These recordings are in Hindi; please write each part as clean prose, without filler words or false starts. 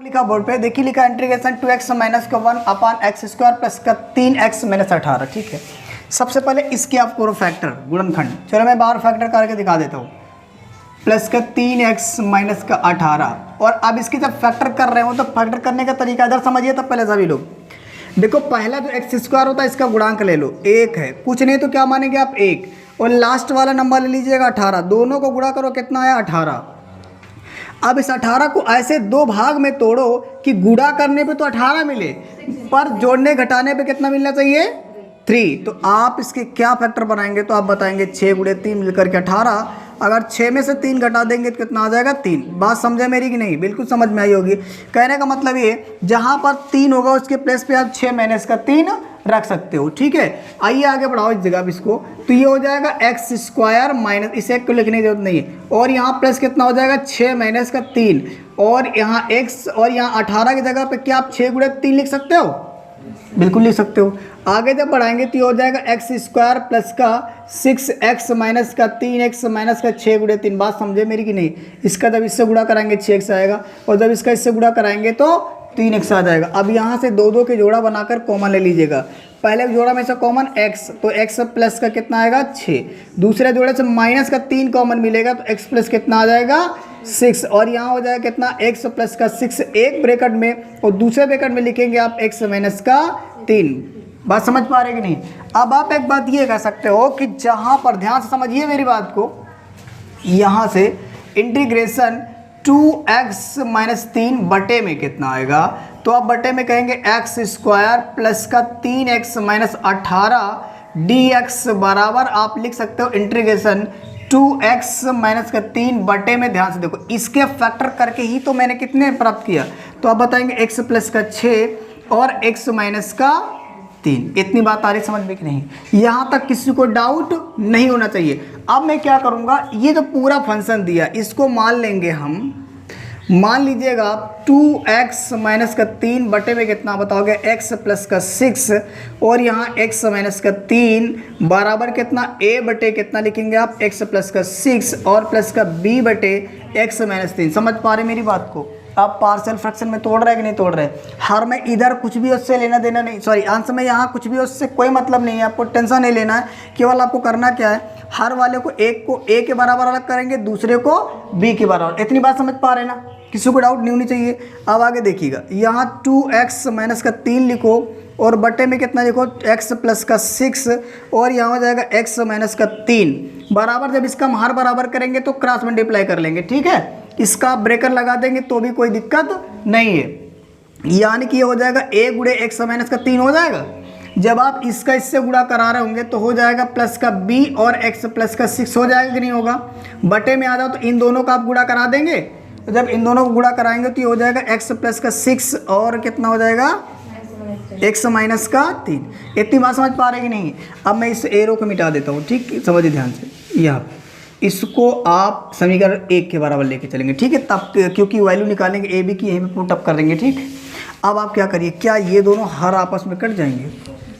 लिखा बोर्ड पे, देखिए लिखा इंटीग्रेशन 2x माइनस का 1 अपान एक्स स्क्वायर प्लस का 3x माइनस 18। ठीक है, सबसे पहले इसके आप करो फैक्टर गुणनखंड। चलो मैं बाहर फैक्टर करके दिखा देता हूँ। प्लस का 3x माइनस का 18। और अब इसकी जब फैक्टर कर रहे हो तो फैक्टर करने का तरीका इधर समझिए। तब पहले सभी लोग देखो, पहला जो एक्स स्क्वायर होता है इसका गुणांक ले लो, 1 है, कुछ नहीं तो क्या मानेंगे आप 1, और लास्ट वाला नंबर ले लीजिएगा 18। दोनों को गुणा करो, कितना आया 18। अब इस 18 को ऐसे दो भाग में तोड़ो कि गुणा करने पे तो 18 मिले, पर जोड़ने घटाने पे कितना मिलना चाहिए, 3। तो आप इसके क्या फैक्टर बनाएंगे, तो आप बताएंगे 6 गुणे 3 मिलकर के 18। अगर 6 में से 3 घटा देंगे तो कितना आ जाएगा, 3। बात समझे मेरी कि नहीं, बिल्कुल समझ में आई होगी। कहने का मतलब ये, जहाँ पर 3 होगा उसके प्लेस पे आप 6 माइनस का 3 रख सकते हो। ठीक है, आइए आगे बढ़ाओ इस जगह इसको, तो ये हो जाएगा एक्स स्क्वायर माइनस, इसे एक को लिखने की जरूरत नहीं है, और यहाँ प्लस कितना हो जाएगा 6 माइनस का 3, और यहाँ x और यहाँ 18 की जगह पे क्या आप 6 गुणे 3 लिख सकते हो, बिल्कुल लिख सकते हो। आगे जब बढ़ाएंगे तो ये हो जाएगा एक्स स्क्वायर प्लस का 6x माइनस का 3x माइनस का 6 गुणे 3। बात समझे मेरी कि नहीं, इसका जब इससे गुणा कराएंगे 6x आएगा, और जब इसका इससे गुणा कराएंगे तो 3x आ जाएगा। अब यहाँ से दो दो के जोड़ा बनाकर कॉमन ले लीजिएगा। पहले जोड़ा में से कॉमन x, तो x प्लस का कितना आएगा 6। दूसरे जोड़े से माइनस का 3 कॉमन मिलेगा, तो x प्लस कितना आ जाएगा 6, और यहाँ हो जाएगा कितना x प्लस का 6 एक ब्रैकेट में, और दूसरे ब्रैकेट में लिखेंगे आप x माइनस का 3। बात समझ पा रहे कि नहीं। अब आप एक बात ये कह सकते हो कि जहाँ पर, ध्यान से समझिए मेरी बात को, यहाँ से इंटीग्रेशन 2x माइनस 3 बटे में कितना आएगा, तो आप बटे में कहेंगे एक्स स्क्वायर प्लस का 3x माइनस 18 dx बराबर आप लिख सकते हो इंटीग्रेशन 2x माइनस का 3 बटे में। ध्यान से देखो, इसके फैक्टर करके ही तो मैंने कितने प्राप्त किया, तो आप बताएंगे x प्लस का 6 और x माइनस का 3। इतनी बात आ रही समझ में कि नहीं, यहाँ तक किसी को डाउट नहीं होना चाहिए। अब मैं क्या करूँगा, ये जो पूरा फंक्शन दिया इसको मान लेंगे हम, मान लीजिएगा आप 2x माइनस का 3 बटे में कितना बताओगे x प्लस का 6, और यहाँ x माइनस का 3 बराबर कितना a बटे कितना लिखेंगे आप x प्लस का 6 और प्लस का b बटे x माइनस 3। समझ पा रहे मेरी बात को। आप पार्शियल फ्रैक्शन में तोड़ रहे हैं कि नहीं तोड़ रहे, हर में इधर कुछ भी उससे लेना देना नहीं, सॉरी आंसर में यहाँ कुछ भी उससे कोई मतलब नहीं है, आपको टेंशन नहीं लेना है। केवल आपको करना क्या है, हर वाले को एक को a के बराबर अलग करेंगे, दूसरे को b के बराबर। इतनी बात समझ पा रहे ना, किसी को डाउट नहीं होनी चाहिए। अब आगे देखिएगा, यहाँ 2x माइनस का 3 लिखो, और बटे में कितना लिखो x प्लस का 6, और यहाँ हो जाएगा x माइनस का 3 बराबर। जब इसका हम हर बराबर करेंगे तो क्रॉस मल्टीप्लाई कर लेंगे। ठीक है, इसका ब्रेकर लगा देंगे तो भी कोई दिक्कत नहीं है, यानी कि ये हो जाएगा a गुणे x माइनस का 3 हो जाएगा। जब आप इसका इससे गुणा करा रहे होंगे तो हो जाएगा प्लस का b और x प्लस का 6 हो जाएगा कि नहीं होगा। बटे में आ जाओ तो इन दोनों का आप गुणा करा देंगे, तो जब इन दोनों को गुणा कराएंगे तो ये हो जाएगा x प्लस का 6 और कितना हो जाएगा x माइनस का 3। इतनी बात समझ पा रहे कि नहीं। अब मैं इस एरो को मिटा देता हूँ, ठीक, समझिए ध्यान से। यहाँ इसको आप समीकरण 1 के बराबर लेके चलेंगे, ठीक है, तब क्योंकि वैल्यू निकालेंगे ए बी की, यहीं पे पुट अप कर देंगे। ठीक, अब आप क्या करिए, क्या ये दोनों हर आपस में कट जाएंगे,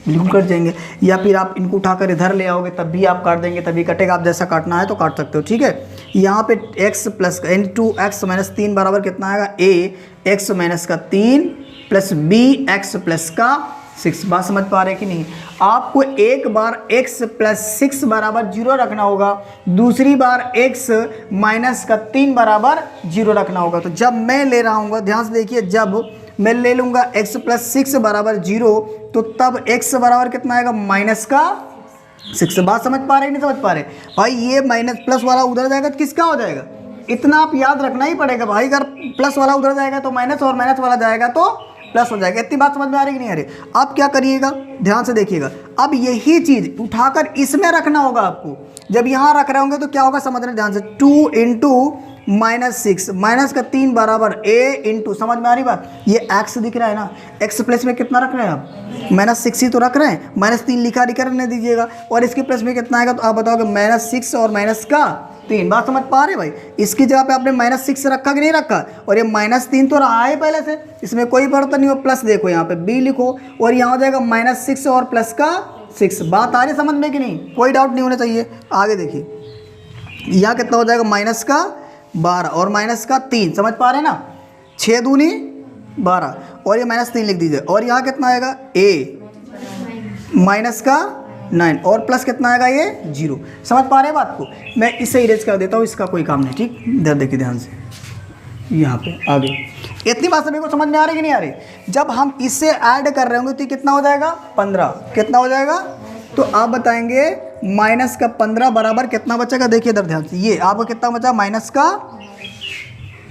बिल्कुल कट जाएंगे, या फिर आप इनको उठाकर इधर ले आओगे तब भी आप काट देंगे, तभी कटेगा। आप जैसा काटना है तो काट सकते हो। ठीक है, यहाँ पे x प्लस यानी 2x माइनस 3 बराबर कितना आएगा, a x माइनस का 3 प्लस b x प्लस का 6। बात समझ पा रहे हैं कि नहीं। आपको एक बार x प्लस 6 बराबर 0 रखना होगा, दूसरी बार x माइनस का 3 बराबर 0 रखना होगा। तो जब मैं ले रहा हूँ, ध्यान से देखिए, जब मैं ले लूँगा x प्लस 6 बराबर 0, तो तब x बराबर कितना आएगा, माइनस का 6। बात समझ पा रहे नहीं समझ पा रहे भाई, ये माइनस प्लस वाला उधर जाएगा तो किसका हो जाएगा, इतना आप याद रखना ही पड़ेगा भाई। अगर प्लस वाला उधर जाएगा तो माइनस, और माइनस वाला जाएगा तो प्लस हो जाएगा। इतनी बात समझ में आ रही कि नहीं आ रही। अब क्या करिएगा, ध्यान से देखिएगा, अब यही चीज़ उठाकर इसमें रखना होगा आपको। जब यहाँ रख रहे होंगे तो क्या होगा, समझना ध्यान से, 2 इंटू माइनस 6 माइनस का 3 बराबर a इंटू, समझ में आ रही बात, ये x दिख रहा है ना, x प्लस में कितना रख रहे हैं आप, माइनस 6 ही तो रख रहे हैं, माइनस 3 लिखा रहने दीजिएगा, और इसके प्लस में कितना आएगा, तो आप बताओगे माइनस 6 और माइनस का 3। बात समझ पा रहे भाई। इसकी जगह पे आपने माइनस 6 रखा कि नहीं रखा, और ये माइनस 3 तो रहा है पहले से, इसमें कोई परिवर्तन नहीं हो। प्लस देखो यहाँ पे b लिखो, और यहाँ हो जाएगा माइनस 6 और प्लस का 6। बात आ रही समझ में कि नहीं, कोई डाउट नहीं होना चाहिए। आगे देखिए, यहाँ कितना हो जाएगा, माइनस का 12 और माइनस का 3। समझ पा रहे हैं ना, 6 दूनी 12 और ये -3 लिख दीजिए। और यहाँ कितना आएगा a माइनस का 9 और प्लस कितना आएगा ये 0। समझ पा रहे हैं बात को? मैं इसे इरेज कर देता हूँ, इसका कोई काम नहीं। ठीक, इधर देखिए ध्यान से, यहाँ पे आगे इतनी बात सभी को समझ में आ रही कि नहीं आ रही? जब हम इससे ऐड कर रहे होंगे तो कितना हो जाएगा 15। कितना हो जाएगा? तो आप बताएंगे माइनस का 15 बराबर कितना बचेगा? देखिए इधर ध्यान से, ये आपको कितना बचा? माइनस का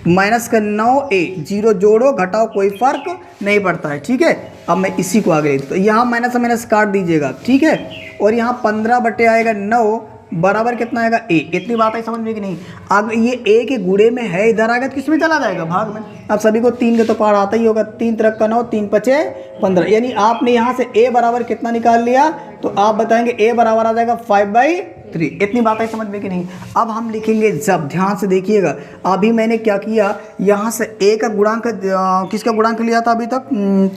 9a। 0 जोड़ो घटाओ कोई फर्क नहीं पड़ता है। ठीक है, अब मैं इसी को आगे तो यहाँ माइनस से माइनस काट दीजिएगा। ठीक है, और यहाँ 15 बटे आएगा 9 बराबर कितना आएगा a। इतनी बात है समझ में कि नहीं? अब ये a के गुणे में है, इधर आएगा तो किस में चला जाएगा? भाग में। अब सभी को 3 का तो पार आता ही होगा। 3 त्रिक का 9, 3 पचे 15। यानी आपने यहाँ से a बराबर कितना निकाल लिया? तो आप बताएंगे a बराबर आ जाएगा 5/3। इतनी बात है समझ में कि नहीं? अब हम लिखेंगे जब, ध्यान से देखिएगा, अभी मैंने क्या किया, यहाँ से a का गुणांक किसका गुणांक लिया था अभी तक?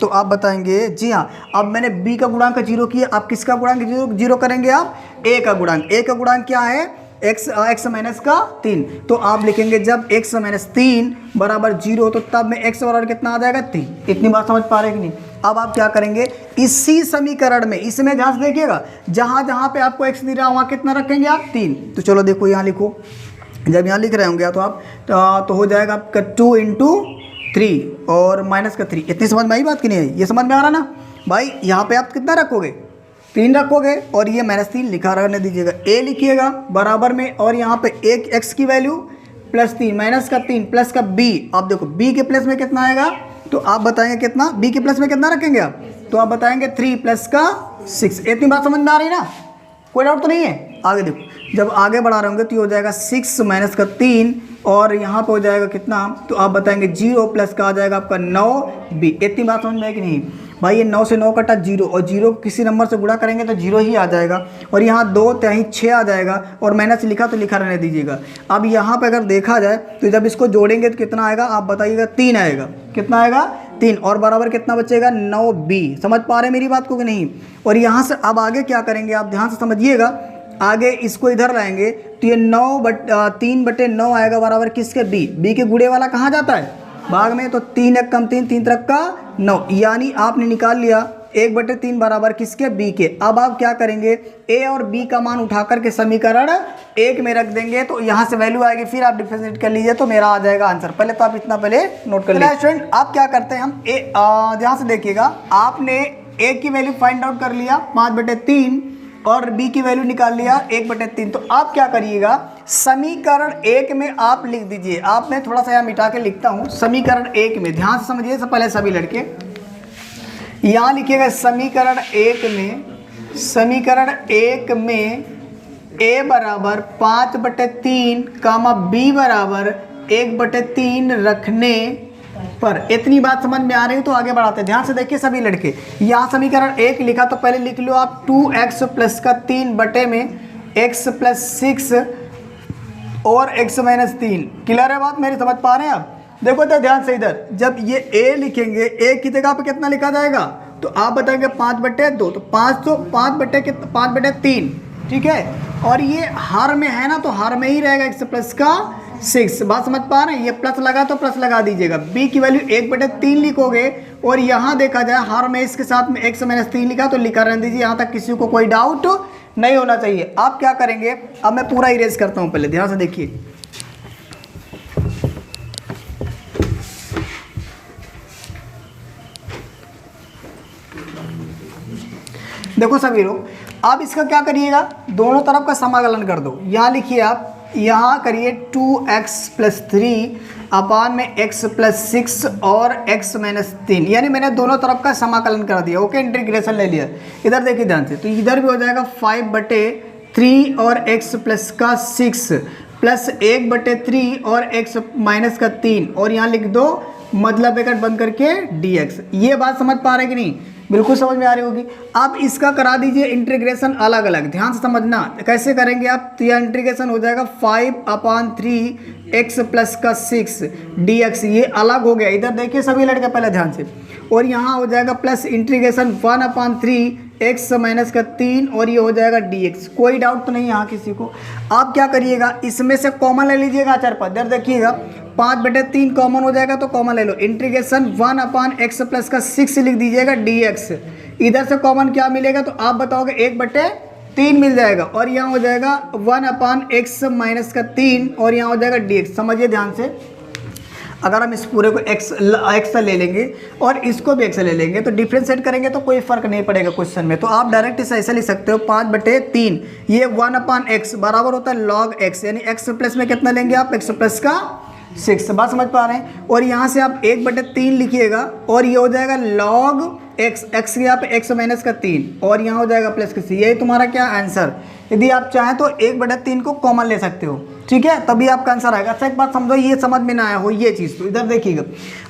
तो आप बताएंगे जी हाँ, अब मैंने b का गुणांक 0 किया। अब किसका गुणांक 0 करेंगे आप? a का गुणांक। a का गुणांक क्या है? x माइनस का 3। तो आप लिखेंगे जब x माइनस 3 बराबर 0 तो तब में x बराबर कितना आ जाएगा 3। इतनी बात समझ पा रहे कि नहीं? अब आप क्या करेंगे, इसी समीकरण में, इसमें ध्यान से देखिएगा, जहाँ जहाँ पे आपको x दिख रहा है वहाँ कितना रखेंगे आप? 3। तो चलो देखो यहाँ लिखो, जब यहाँ लिख रहे होंगे तो आप तो हो जाएगा आपका 2 × 3 और माइनस का 3। इतनी समझ में आई बात कि नहीं आई? ये समझ में आ रहा ना भाई? यहाँ पे आप कितना रखोगे? 3 रखोगे और ये -3 लिखा रहने दीजिएगा। a लिखिएगा बराबर में, और यहाँ पे एक x की वैल्यू +3 माइनस का 3 प्लस का b। आप देखो b के प्लस में कितना आएगा? तो आप बताएंगे कितना? b के प्लस में कितना रखेंगे आप? तो आप बताएंगे 3 प्लस का 6। इतनी बात समझ में आ रही ना? कोई डाउट तो नहीं है? आगे देखो, जब आगे बढ़ा रहे होंगे तो ये हो जाएगा 6 माइनस का 3 और यहाँ पे हो जाएगा कितना? तो आप बताएंगे 0 प्लस का आ जाएगा आपका 9b। इतनी बात समझ में है कि नहीं भाई? ये 9 से 9 कटा 0 और 0 किसी नंबर से गुणा करेंगे तो 0 ही आ जाएगा। और यहाँ 2 3 6 आ जाएगा और माइनस लिखा तो लिखा रहने दीजिएगा। अब यहाँ पे अगर देखा जाए तो जब इसको जोड़ेंगे तो कितना आएगा? आप बताइएगा 3 आएगा। कितना आएगा? 3 और बराबर कितना बचेगा? 9b। समझ पा रहे हैं मेरी बात को कि नहीं? और यहाँ से अब आगे क्या करेंगे आप ध्यान से समझिएगा, आगे इसको इधर लाएंगे तो ये 3/9 आएगा बराबर किसके? b के गुणे वाला कहाँ जाता है? भाग में। तो 3 1 कम 3, 3 त्रिक का 9, यानी आपने निकाल लिया 1/3 बराबर किसके? b के। अब आप क्या करेंगे, a और b का मान उठा करके समीकरण 1 में रख देंगे तो यहाँ से वैल्यू आएगी, फिर आप डिफरेंशिएट कर लीजिए तो मेरा आ जाएगा आंसर। पहले तो आप इतना पहले नोट कर लीजिए स्टूडेंट। आप क्या करते हैं, हम ध्यान से देखिएगा, आपने a की वैल्यू फाइंड आउट कर लिया 5/3 और b की वैल्यू निकाल लिया 1/3। तो आप क्या करिएगा, समीकरण 1 में आप लिख दीजिए। आप मैं थोड़ा सा यहाँ मिटा के लिखता हूँ। समीकरण 1 में ध्यान से समझिए, सब पहले सभी लड़के यहाँ लिखिएगा समीकरण 1 में a बराबर 5/3 कामा b बराबर 1/3 रखने पर। इतनी बात समझ में आ रही है तो आगे बढ़ाते हैं। ध्यान से देखिए सभी लड़के, यहाँ समीकरण 1 लिखा तो पहले लिख लो आप 2x प्लस का 3 बटे में x प्लस 6 और x माइनस 3। क्लियर है बात मेरी? समझ पा रहे हैं आप? देखो तो ध्यान से इधर, जब ये a लिखेंगे, a की जगह पे कितना लिखा जाएगा? तो आप बताएंगे 5/2, तो 5/3। ठीक है, और ये हर में है ना, तो हर में ही रहेगा x प्लस का 6। बात समझ पा रहे हैं? ये प्लस लगा तो प्लस लगा दीजिएगा। b की वैल्यू 1/3 लिखोगे और यहाँ देखा जाए हर में इसके साथ में x माइनस 3 लिखा तो लिखा रहने दीजिए। यहाँ तक किसी को कोई डाउट नहीं होना चाहिए। आप क्या करेंगे, अब मैं पूरा इरेज करता हूँ, पहले ध्यान से देखिए। देखो सभी लोग, आप इसका क्या करिएगा, दोनों तरफ का समाकलन कर दो। यहाँ लिखिए आप, यहाँ करिए 2x प्लस 3 अपान में x प्लस 6 और x माइनस 3, यानी मैंने दोनों तरफ का समाकलन कर दिया। ओके, इंटीग्रेशन ले लिया। इधर देखिए ध्यान से, तो इधर भी हो जाएगा 5/3 और x प्लस का 6 प्लस 1/3 और x माइनस का 3, और यहाँ लिख दो मतलब ब्रैकेट बंद करके dx। ये बात समझ पा रहे कि नहीं? बिल्कुल समझ में आ रही होगी। आप इसका करा दीजिए इंटीग्रेशन अलग अलग, ध्यान से समझना कैसे करेंगे आप। तो यह इंटीग्रेशन हो जाएगा 5/3 एक्स प्लस का 6 dx, ये अलग हो गया। इधर देखिए सभी लड़के पहले ध्यान से, और यहाँ हो जाएगा प्लस इंटीग्रेशन 1/3 एक्स माइनस का 3 और ये हो जाएगा dx। कोई डाउट तो नहीं यहाँ किसी को। आप क्या करिएगा, इसमें से कॉमन ले लीजिएगा आचार पर, इधर देखिएगा 5/3 कॉमन हो जाएगा तो कॉमन ले लो, इंटीग्रेशन 1/x प्लस का 6 लिख दीजिएगा dx। इधर से कॉमन क्या मिलेगा तो आप बताओगे 1/3 मिल जाएगा, और यहाँ हो जाएगा 1/x माइनस का 3 और यहाँ हो जाएगा dx। समझिए ध्यान से, अगर हम इस पूरे को x ले लेंगे और इसको भी x ले लेंगे तो डिफ्रेंशिएट करेंगे तो कोई फर्क नहीं पड़ेगा क्वेश्चन में। तो आप डायरेक्ट इसे ऐसा लिख सकते हो 5/3, ये 1/x बराबर होता है log x, यानी x प्लस में कितना लेंगे आप, x प्लस का 6। बात समझ पा रहे हैं। और यहाँ से आप 1/3 लिखिएगा और ये हो जाएगा log x यहाँ पे x माइनस का 3 और यहाँ हो जाएगा प्लस का 6। यही तुम्हारा क्या आंसर। यदि आप चाहें तो 1/3 को कॉमन ले सकते हो, ठीक है, तभी आपका आंसर आएगा। अच्छा एक बात समझो, ये समझ में ना आया हो ये चीज़ तो इधर देखिएगा,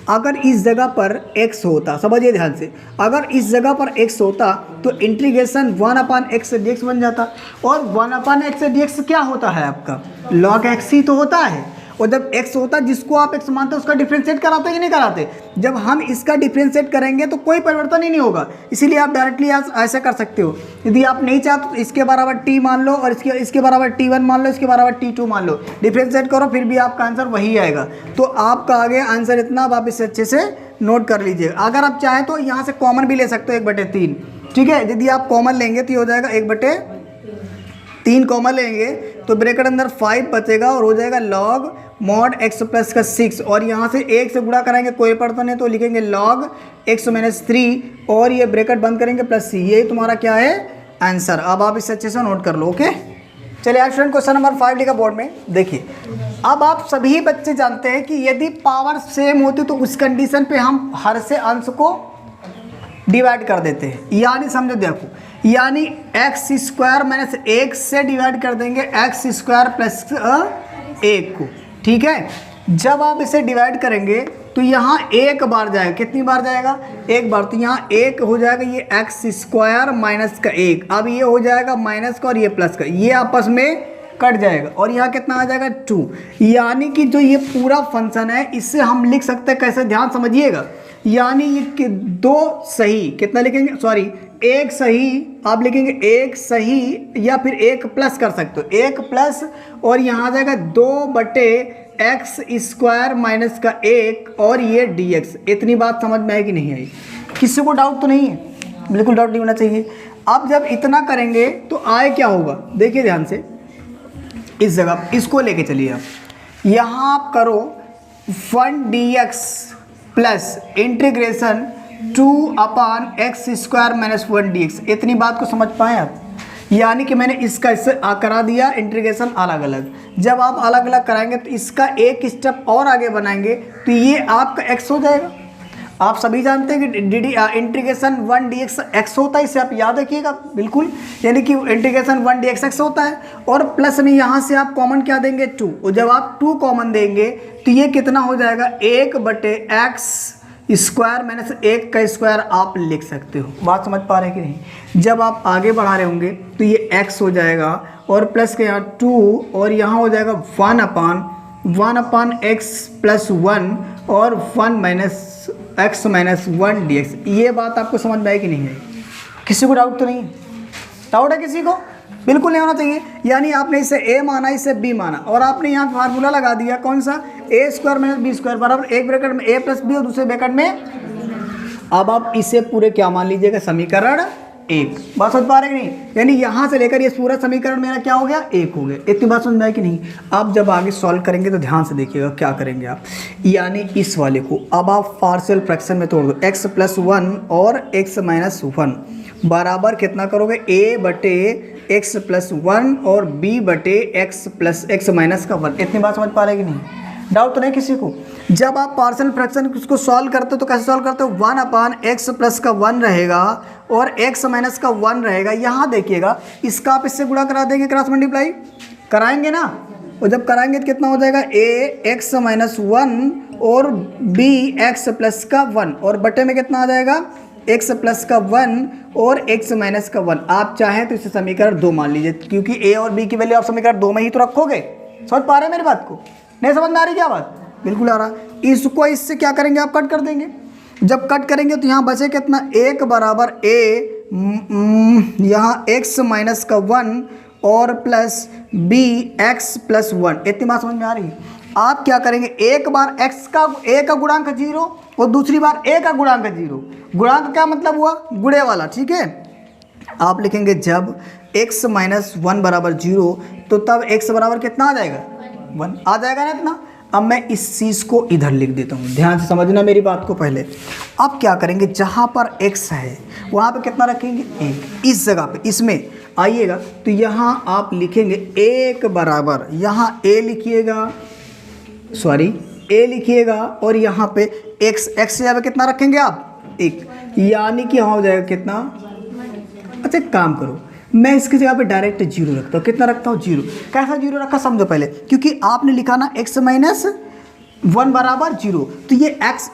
अगर इस जगह पर x होता, समझिए ध्यान से, अगर इस जगह पर x होता तो इंटीग्रेशन 1/x dx बन जाता, और 1/x dx क्या होता है आपका, log x ही तो होता है। और जब x होता है जिसको आप x मानते हो उसका डिफ्रेंशिएट कराते कि नहीं कराते, जब हम इसका डिफ्रेंशिएट करेंगे तो कोई परिवर्तन ही नहीं होगा। इसीलिए आप डायरेक्टली ऐसा कर सकते हो, यदि आप नहीं चाहते तो इसके बराबर t मान लो और इसके बराबर t1 मान लो, इसके बराबर t2 मान लो, डिफ्रेंशिएट करो फिर भी आपका आंसर वही आएगा। तो आपका आ गया आंसर इतना, अब आप इसे अच्छे से नोट कर लीजिए। अगर आप चाहें तो यहाँ से कॉमन भी ले सकते हो 1/3, ठीक है। यदि आप कॉमन लेंगे तो ये हो जाएगा 1/3 कॉमन लेंगे तो ब्रैकेट अंदर 5 बचेगा और हो जाएगा log mod x प्लस का 6, और यहाँ से 1 से गुणा कराएंगे कोई पड़ता नहीं तो लिखेंगे log x माइनस 3 और ये ब्रैकेट बंद करेंगे प्लस c। यही तुम्हारा क्या है आंसर। अब आप इसे अच्छे से नोट कर लो, ओके। चलिए आज स्टूडेंट क्वेश्चन नंबर 5 लिखा बोर्ड में। देखिए अब आप सभी बच्चे जानते हैं कि यदि पावर सेम होती तो उस कंडीशन पे हम हर से अंश को डिवाइड कर देते हैं, यानी समझो देखो, यानी x² माइनस 1 से डिवाइड कर देंगे x² प्लस 1 को, ठीक है। जब आप इसे डिवाइड करेंगे तो यहाँ एक बार जाएगा, कितनी बार जाएगा, एक बार, तो यहाँ 1 हो जाएगा ये x² माइनस का 1, अब ये हो जाएगा माइनस का और ये प्लस का, ये आपस में कट जाएगा और यहाँ कितना आ जाएगा 2। यानी कि जो ये पूरा फंक्शन है इससे हम लिख सकते हैं कैसे, ध्यान समझिएगा, यानी ये 2 सही, कितना लिखेंगे, सॉरी 1 सही, आप लिखेंगे 1 सही या फिर 1 प्लस कर सकते हो, 1 प्लस और यहाँ आ जाएगा 2/x² माइनस का 1 और ये dx। इतनी बात समझ में आई कि नहीं आई, किसी को डाउट तो नहीं है, बिल्कुल डाउट नहीं होना चाहिए। अब जब इतना करेंगे तो आए क्या होगा, देखिए ध्यान से, इस जगह इसको लेके चलिए आप, यहाँ आप करो 1 dx plus integration 2/x² minus 1 dx। इतनी बात को समझ पाए आप, यानी कि मैंने इसका इससे करा दिया इंटीग्रेशन अलग अलग। जब आप अलग अलग कराएंगे तो इसका एक स्टेप और आगे बनाएंगे तो ये आपका x हो जाएगा। आप सभी जानते हैं कि इंटीग्रेशन 1 dx x होता है, इसे आप याद रखिएगा बिल्कुल, यानी कि इंटीग्रेशन 1 dx x होता है, और प्लस में यहाँ से आप कॉमन क्या देंगे 2, और जब आप 2 कॉमन देंगे तो ये कितना हो जाएगा 1/x² माइनस 1 का स्क्वायर आप लिख सकते हो। बात समझ पा रहे हैं कि नहीं। जब आप आगे बढ़ा रहे होंगे तो ये x हो जाएगा और प्लस के यहाँ 2 और यहाँ हो जाएगा 1/x प्लस 1 और 1 - x माइनस 1 dx। ये बात आपको समझ में आई कि नहीं आई, किसी को डाउट तो नहीं है, डाउट है किसी को, बिल्कुल नहीं होना चाहिए। यानी आपने इसे a माना, इसे b माना, और आपने यहाँ फार्मूला लगा दिया कौन सा, a² माइनस b² बराबर एक ब्रैकेट में a प्लस b और दूसरे ब्रैकेट में। अब आप इसे पूरे क्या मान लीजिएगा, समीकरण 1। बात समझ पा रहे कि नहीं, यानी यहाँ से लेकर ये पूरा समीकरण मेरा क्या हो गया 1 हो गया। इतनी बात समझ में आई कि नहीं। अब जब आगे सॉल्व करेंगे तो ध्यान से देखिएगा क्या करेंगे आप, यानी इस वाले को अब आप पार्शियल फ्रैक्शन में तोड़ दो, x प्लस 1 और x माइनस 1 बराबर कितना करोगे, a/x प्लस 1 और b/x प्लस x माइनस का 1। इतनी बात समझ पा रहे कि नहीं, डाउट तो नहीं किसी को। जब आप पार्शियल फ्रैक्शन उसको सॉल्व करते हो तो कैसे सॉल्व करते हो, 1/x प्लस का 1 रहेगा और x माइनस का 1 रहेगा। यहाँ देखिएगा इसका आप इससे गुणा करा देंगे, क्रॉस मल्टीप्लाई कराएंगे ना, और जब कराएंगे तो कितना हो जाएगा ax माइनस 1 और bx प्लस का 1 और बटे में कितना आ जाएगा x प्लस का 1 और x माइनस का 1। आप चाहें तो इसे समीकरण 2 मान लीजिए, क्योंकि a और b की वैल्यू आप समीकरण 2 में ही तो रखोगे। समझ पा रहे हैं मेरी बात को, नहीं समझ में आ रही क्या बात? बिल्कुल आ रहा। इसको इससे क्या करेंगे आप, कट कर देंगे। जब कट करेंगे तो यहाँ बचे कितना, 1 बराबर a यहाँ x माइनस का 1 और प्लस b x प्लस 1। इतनी बात समझ में आ रही है? आप क्या करेंगे, एक बार x का a का गुणांक 0 और दूसरी बार a का गुणांक 0। गुणांक क्या मतलब हुआ, गुणे वाला, ठीक है। आप लिखेंगे जब x माइनस 1 बराबर 0 तो तब x बराबर कितना आ जाएगा, 1 आ जाएगा ना इतना। अब मैं इस चीज़ को इधर लिख देता हूँ, ध्यान से समझना मेरी बात को पहले। अब क्या करेंगे, जहाँ पर x है वहाँ पे कितना रखेंगे, 1। इस जगह पे इसमें आइएगा तो यहाँ आप लिखेंगे 1 बराबर, यहाँ a लिखिएगा, सॉरी a लिखिएगा और यहाँ पे x से जगह कितना रखेंगे आप, 1, यानी कि यहाँ हो जाएगा कितना। अच्छा एक काम करो, मैं इसकी जगह पे डायरेक्ट 0 रखता हूँ। कितना रखता हूँ, 0। कैसा 0 रखा समझो पहले, क्योंकि आपने लिखा ना x माइनस 1 बराबर 0, तो ये x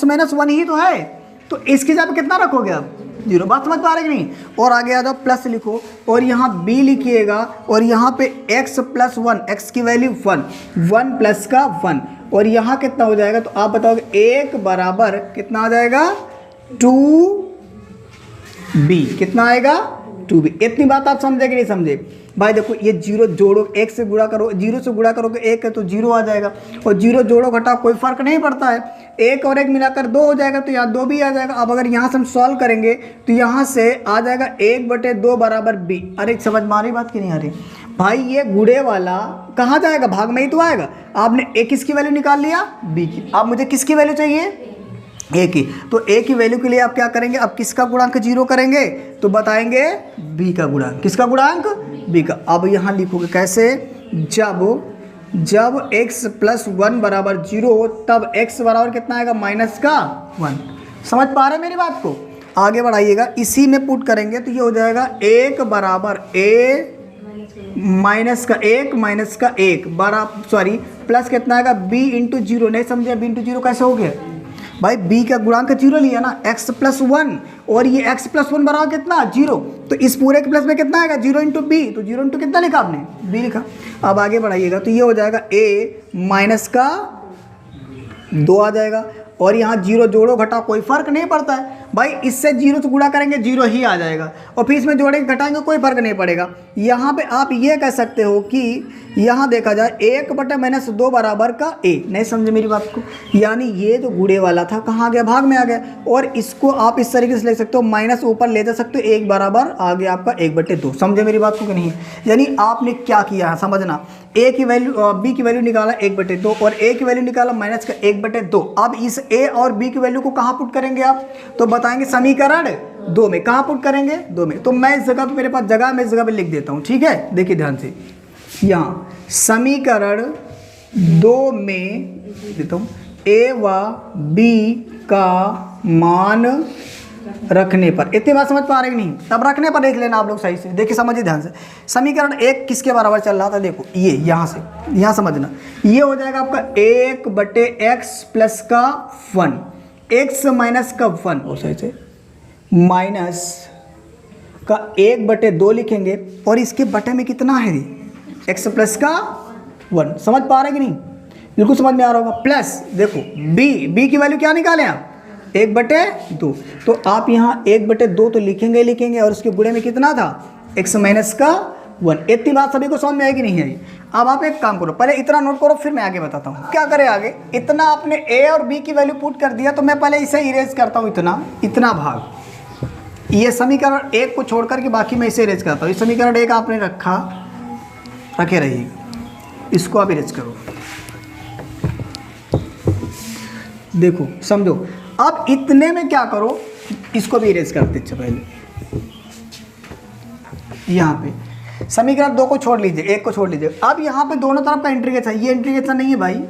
माइनस 1 ही तो है, तो इसकी जगह पे कितना रखोगे आप, 0। बात समझ पा रहे कि नहीं? और आगे आ जाओ, प्लस लिखो और यहाँ b लिखिएगा और यहाँ पे x प्लस 1, x की वैल्यू 1 प्लस का 1 और यहाँ कितना हो जाएगा, तो आप बताओगे 1 बराबर कितना आ जाएगा, 2b। कितना आएगा, 2b। इतनी बात आप समझे कि नहीं समझे भाई? देखो ये 0 जोड़ो, 1 से गुणा करो, 0 से गुणा करोगे 1 है तो 0 आ जाएगा, और 0 जोड़ो घटाओ कोई फर्क नहीं पड़ता है, 1 और 1 मिलाकर 2 हो जाएगा, तो यहाँ 2 भी आ जाएगा। अब अगर यहाँ से हम सॉल्व करेंगे तो यहाँ से आ जाएगा 1/2 बराबर b। अरे समझ में आ रही बात कि नहीं आ रही भाई? ये गुणे वाला कहाँ जाएगा, भाग में ही तो आएगा। आपने a किसकी वैल्यू निकाल लिया, b की। अब मुझे किसकी वैल्यू चाहिए, a की, तो a की वैल्यू के लिए आप क्या करेंगे, अब किसका गुणांक 0 करेंगे, तो बताएंगे b का गुणांक। किसका गुणांक, b का। अब यहाँ लिखोगे कैसे, जब x प्लस 1 बराबर 0 तब x बराबर कितना आएगा, माइनस का 1। समझ पा रहे हैं मेरी बात को? आगे बढ़ाइएगा, इसी में पुट करेंगे तो ये हो जाएगा 1 बराबर a माइनस का 1 बराबर, सॉरी प्लस कितना आएगा, b इंटू 0। नहीं समझे, b इंटू 0 कैसे हो गया भाई, b का गुणांक 0 लिया ना, x प्लस 1 और ये x प्लस 1 बराबर कितना, 0। तो इस पूरे के प्लस में कितना आएगा, 0 इंटू b, तो 0 इंटू कितना लिखा आपने, b लिखा। अब आगे बढ़ाइएगा तो ये हो जाएगा a माइनस का 2 आ जाएगा, और यहाँ 0 जोड़ो घटाओ कोई फर्क नहीं पड़ता है भाई, इससे 0 से गुणा करेंगे 0 ही आ जाएगा, और फिर इसमें जोड़ेंगे घटाएंगे कोई फर्क नहीं पड़ेगा। यहाँ पे आप ये कह सकते हो कि यहाँ देखा जाए 1/-2 बराबर का a। नहीं समझे मेरी बात को? यानी ये जो गुणे वाला था कहाँ आ गया, भाग में आ गया, और इसको आप इस तरीके से ले सकते हो, माइनस ऊपर ले जा सकते हो, 1 बराबर आ गया आपका 1/2। समझे मेरी बात को कि नहीं? यानी आपने क्या किया है समझना, a की वैल्यू b की वैल्यू निकाला 1/2 और a की वैल्यू निकाला माइनस का 1/2। अब इस a और b की वैल्यू को कहाँ पुट करेंगे आप, तो बताएंगे समीकरण 2 में। कहाँ पुट करेंगे, 2 में। तो मैं इस जगह पे, मेरे पास जगह, मैं इस जगह पे लिख देता हूँ, ठीक है। देखिए ध्यान से, यहाँ समीकरण 2 में देता हूँ a व b का मान रखने पर। इतनी बात समझ पा रहे कि नहीं? तब रखने पर देख लेना आप लोग सही से, देखिए समझिए ध्यान से। समीकरण 1 किसके बराबर चल रहा था, देखो ये यहाँ से, यहाँ समझना, ये हो जाएगा आपका 1/x प्लस का 1, x माइनस का 1, और सही से माइनस का 1/2 लिखेंगे, और इसके बटे में कितना है, x प्लस का 1। समझ पा रहे कि नहीं? बिल्कुल समझ में आ रहा होगा। प्लस देखो b की वैल्यू क्या निकालें आप, 1/2। तो आप यहाँ 1/2 तो लिखेंगे, और उसके गुणे में कितना था, x माइनस का 1। इतनी बात सभी को समझ में आएगी नहीं आई? अब आप एक काम करो, पहले इतना नोट करो, फिर मैं आगे बताता हूँ क्या करें आगे। इतना आपने a और b की वैल्यू पुट कर दिया, तो मैं पहले इसे इरेज करता हूँ, इतना भाग, ये समीकरण 1 को छोड़ करके बाकी मैं इसे इरेज करता हूँ। इस समीकरण 1 आपने रखे रहिएगा, इसको आप इरेज करो। देखो समझो, अब इतने में क्या करो, इसको भी इरेज करते अच्छा पहले। यहाँ पे समीकरण 2 को छोड़ लीजिए, 1 को छोड़ लीजिए। अब यहाँ पे दोनों तरफ का इंटीग्रेशन, ये इंटीग्रेशन नहीं है भाई,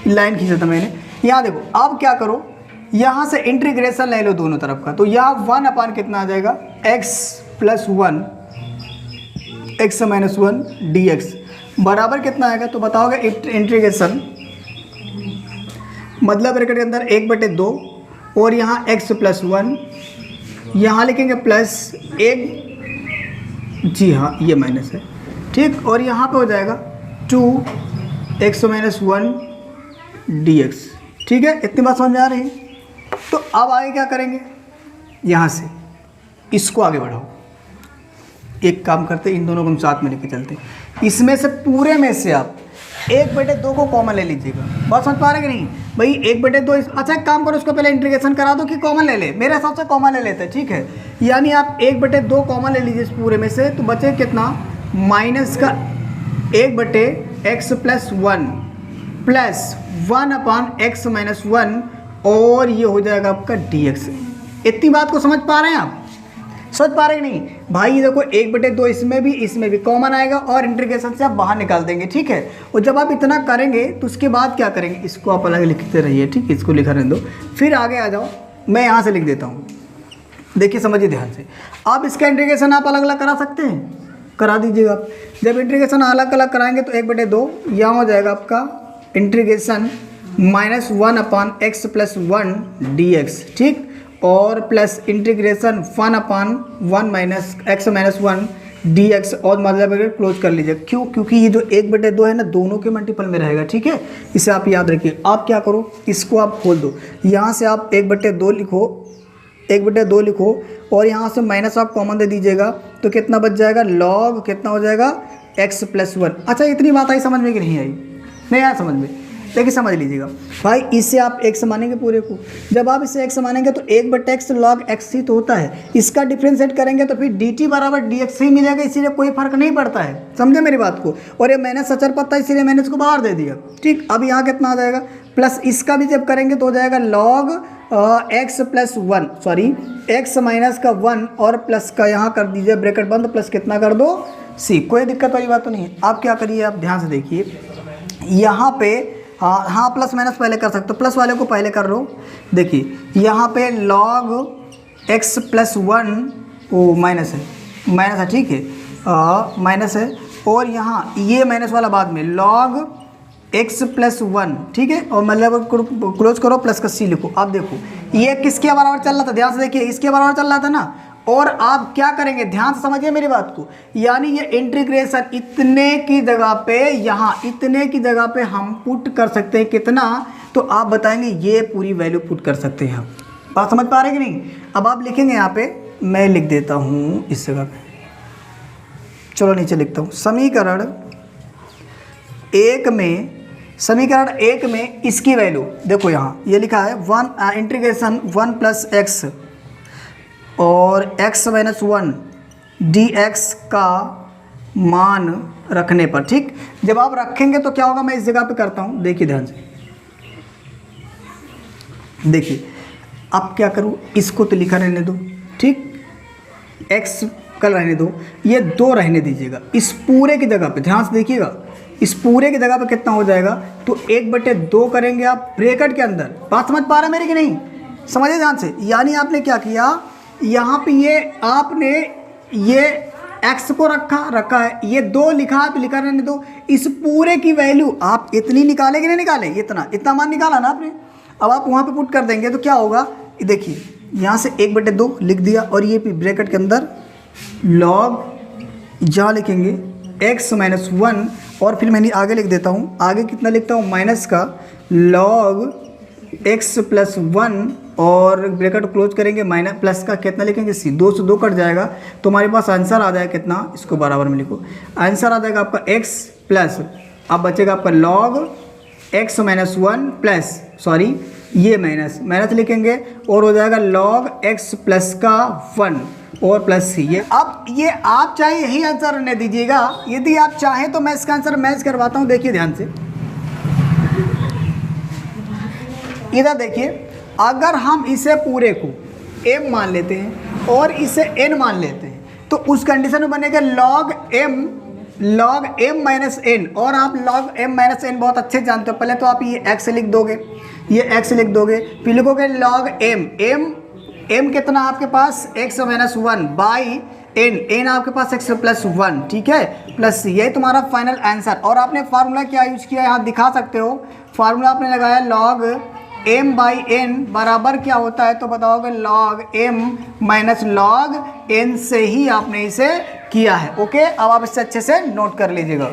लाइन खींचा था मैंने। यहाँ देखो, अब क्या करो, यहाँ से इंटीग्रेशन ले लो दोनों तरफ का, तो यहाँ 1 कितना आ जाएगा, x plus 1 x minus 1 dx बराबर कितना आएगा, तो बताओगे इंटीग्रेशन मतलब ब्रैकेट के अंदर 1/2 और यहाँ x प्लस 1, यहाँ लिखेंगे प्लस 1, जी हाँ ये माइनस है, ठीक, और यहाँ पे हो जाएगा 2 एक्स माइनस 1 डी एक्स। ठीक है, इतनी बात समझ में आ रही है। तो अब आगे क्या करेंगे, यहाँ से इसको आगे बढ़ाओ। एक काम करते, इन दोनों को हम साथ में लेके चलते। इसमें से पूरे में से आप 1/2 को कॉमन ले लीजिएगा। बात समझ पा रहे कि नहीं भाई, 1/2। अच्छा एक काम करो, उसको पहले इंटीग्रेशन करा दो कि कॉमन ले ले। मेरे हिसाब से कॉमन ले लेते हैं, ठीक है। यानी आप 1/2 कॉमन ले लीजिए इस पूरे में से, तो बचे कितना, माइनस का 1/x plus 1 plus 1/x minus 1, और ये हो जाएगा आपका dx। इतनी बात को समझ पा रहे हैं आप, समझ पा रहे हैं नहीं भाई। ये देखो 1/2 इसमें भी कॉमन आएगा, और इंटीग्रेशन से आप बाहर निकाल देंगे, ठीक है। और जब आप इतना करेंगे तो उसके बाद क्या करेंगे, इसको आप अलग लिखते रहिए, ठीक है, इसको लिखा रहने दो। फिर आगे आ जाओ, मैं यहाँ से लिख देता हूँ। देखिए समझिए ध्यान से, आप इसका इंटीग्रेशन आप अलग अलग करा सकते हैं, करा दीजिएगा आप। जब इंटीग्रेशन अलग अलग कराएंगे तो 1/2 यहाँ हो जाएगा आपका integration minus 1/x plus 1 dx, ठीक, और plus integration 1/1 minus x minus 1 dx, और मतलब क्लोज कर लीजिए। क्यों, क्योंकि ये जो 1/2 है ना, दोनों के मल्टीपल में रहेगा, ठीक है। इसे आप याद रखिए। आप क्या करो, इसको आप खोल दो, यहाँ से आप 1/2 लिखो, 1/2 लिखो, और यहाँ से माइनस आप कॉमन दे दीजिएगा, तो कितना बच जाएगा, लॉग कितना हो जाएगा, x प्लस 1। अच्छा इतनी बात आई समझ में कि नहीं आई, नहीं आया समझ में, देखिए समझ लीजिएगा भाई। इससे आप x मानेंगे पूरे को, जब आप इसे x मानेंगे तो 1/x लॉग x ही तो होता है। इसका डिफ्रेंशिएट करेंगे तो फिर dt बराबर dx ही मिलेगा, इसीलिए कोई फर्क नहीं पड़ता है, समझे मेरी बात को। और ये मैंने सचर पता है, इसीलिए मैंने इसको बाहर दे दिया, ठीक। अब यहाँ कितना आ जाएगा, प्लस इसका भी जब करेंगे तो हो जाएगा log x plus 1, sorry x minus का 1, और प्लस का यहाँ कर दीजिए ब्रैकेट बंद, प्लस कितना कर दो c। कोई दिक्कत वाली बात तो नहीं है। आप क्या करिए, आप ध्यान से देखिए, यहाँ पे हाँ प्लस माइनस पहले कर सकते हो, प्लस वाले को पहले कर लो। देखिए यहाँ पे log x प्लस 1 वो माइनस है, ठीक है, माइनस है, और यहाँ ये माइनस वाला बाद में log x प्लस 1, ठीक है, और मतलब क्लोज करो, प्लस का c लिखो। आप देखो ये किसके बराबर चल रहा था, ध्यान से देखिए, इसके बराबर चल रहा था ना। और आप क्या करेंगे, ध्यान से समझिए मेरी बात को, यानी ये इंटीग्रेशन इतने की जगह पे, यहाँ इतने की जगह पे हम पुट कर सकते हैं कितना, तो आप बताएंगे ये पूरी वैल्यू पुट कर सकते हैं। आप बात समझ पा रहे हैं कि नहीं। अब आप लिखेंगे यहाँ पे, मैं लिख देता हूँ इस जगह पे, चलो नीचे लिखता हूँ, समीकरण एक में इसकी वैल्यू देखो, यहाँ ये लिखा है 1 इंटीग्रेशन 1 प्लस x और x माइनस 1 dx का मान रखने पर, ठीक। जब आप रखेंगे तो क्या होगा, मैं इस जगह पे करता हूँ, देखिए ध्यान से, देखिए अब क्या करूँ, इसको तो लिखा रहने दो, ठीक, x कल रहने दो, ये 2 रहने दीजिएगा। इस पूरे की जगह पे ध्यान से देखिएगा, इस पूरे की जगह पे कितना हो जाएगा, तो 1/2 करेंगे आप ब्रैकेट के अंदर। बात समझ पा रहे हैं मेरी कि नहीं, समझिए ध्यान से। यानी आपने क्या किया, यहाँ पे ये आपने ये x को रखा है, ये 2 लिखा है, लिखा रहने दो। इस पूरे की वैल्यू आप इतनी निकाले कि नहीं निकाले, इतना मान निकाला ना आपने। अब आप वहाँ पे पुट कर देंगे तो क्या होगा, देखिए यहाँ से 1/2 लिख दिया, और ये ब्रैकेट के अंदर लॉग, जहाँ लिखेंगे x माइनस 1, और फिर मैंने आगे लिख देता हूँ, आगे कितना लिखता हूँ, माइनस का लॉग x प्लस 1, और ब्रैकेट क्लोज करेंगे, माइनस प्लस का कितना लिखेंगे c, 2 से 2 कट जाएगा, तो हमारे पास आंसर आ जाएगा कितना, इसको बराबर में लिखो, आंसर आ जाएगा आपका x प्लस, अब बचेगा आपका log x minus 1 plus, sorry ये माइनस लिखेंगे, और हो जाएगा लॉग x प्लस का 1 और प्लस c। अब ये आप चाहे यही आंसर रहने दीजिएगा, यदि आप चाहें तो मैं इसका आंसर मैच करवाता हूँ। देखिए ध्यान से, इधर देखिए, अगर हम इसे पूरे को m मान लेते हैं और इसे n मान लेते हैं, तो उस कंडीशन में बनेगा log m माइनस n, और आप log m माइनस n बहुत अच्छे जानते हो। पहले तो आप ये x लिख दोगे, ये x लिख दोगे, फिर लिखोगे log m कितना आपके पास, x माइनस 1 बाई n आपके पास x प्लस 1, ठीक है, प्लस यही तुम्हारा फाइनल आंसर। और आपने फार्मूला क्या यूज किया, यहाँ दिखा सकते हो, फार्मूला आपने लगाया log m बाई n बराबर क्या होता है, तो बताओगे log m minus log n से ही आपने इसे किया है। ओके, अब आप इससे अच्छे से नोट कर लीजिएगा।